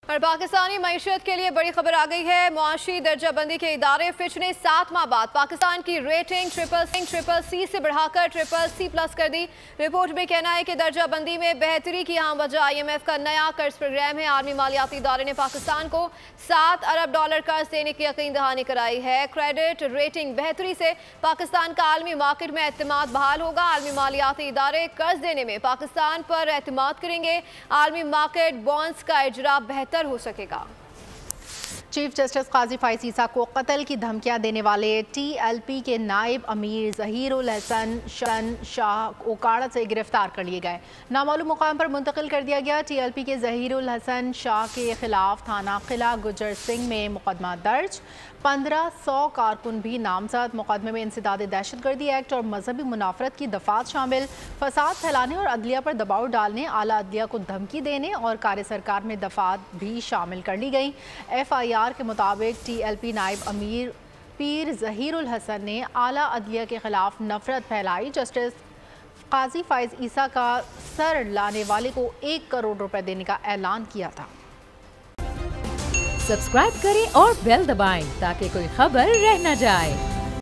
और पाकिस्तानी मईशत के लिए बड़ी खबर आ गई है। मुआशी दर्जाबंदी के इदारे फिच ने 7 माह बाद पाकिस्तान की रेटिंग ट्रिपल सी से बढ़ाकर CCC+ कर दी। रिपोर्ट में कहना है कि दर्जाबंदी में बेहतरी की अहम वजह IMF का नया कर्ज प्रोग्राम है। आलमी मालियाती इदारे ने पाकिस्तान को $7 अरब कर्ज देने की यकीन दहानी कराई है। क्रेडिट रेटिंग बेहतरी से पाकिस्तान का आलमी मार्केट में एतमाद बहाल होगा। आलमी मालियाती इदारे कर्ज देने में पाकिस्तान पर एतमाद करेंगे। आलमी मार्केट बॉन्ड्स का इजरा बेहतर हो सकेगा। चीफ जस्टिस काजी फाइज ईसा को कत्ल की धमकियां देने वाले TLP के नायब अमीर ज़हीरुल हसन शाह ओकाड़ा से गिरफ्तार कर लिए गए। नामालूम मुकाम पर मुंतकिल कर दिया गया। TLP के ज़हीरुल हसन शाह के खिलाफ थाना किला गुजर सिंह में मुकदमा दर्ज। 1500 कारकुन भी नामजद। मुकदमे में इंसदाद दहशतगर्दी एक्ट और मजहबी मुनाफरत की दफात शामिल। फसाद फैलाने और अदलिया पर दबाव डालने, आला अदलिया को धमकी देने और कार्य सरकार में दफात भी शामिल कर ली गई। FIR के मुताबिक TLP नायब अमीर पीर ज़हीरुल हसन ने आला अदलिया के खिलाफ नफरत फैलाई। जस्टिस काजी फाइज ईसा का सर लाने वाले को 1 करोड़ रुपए देने का ऐलान किया था। सब्सक्राइब करें और बेल दबाएं ताकि कोई खबर रह न जाए।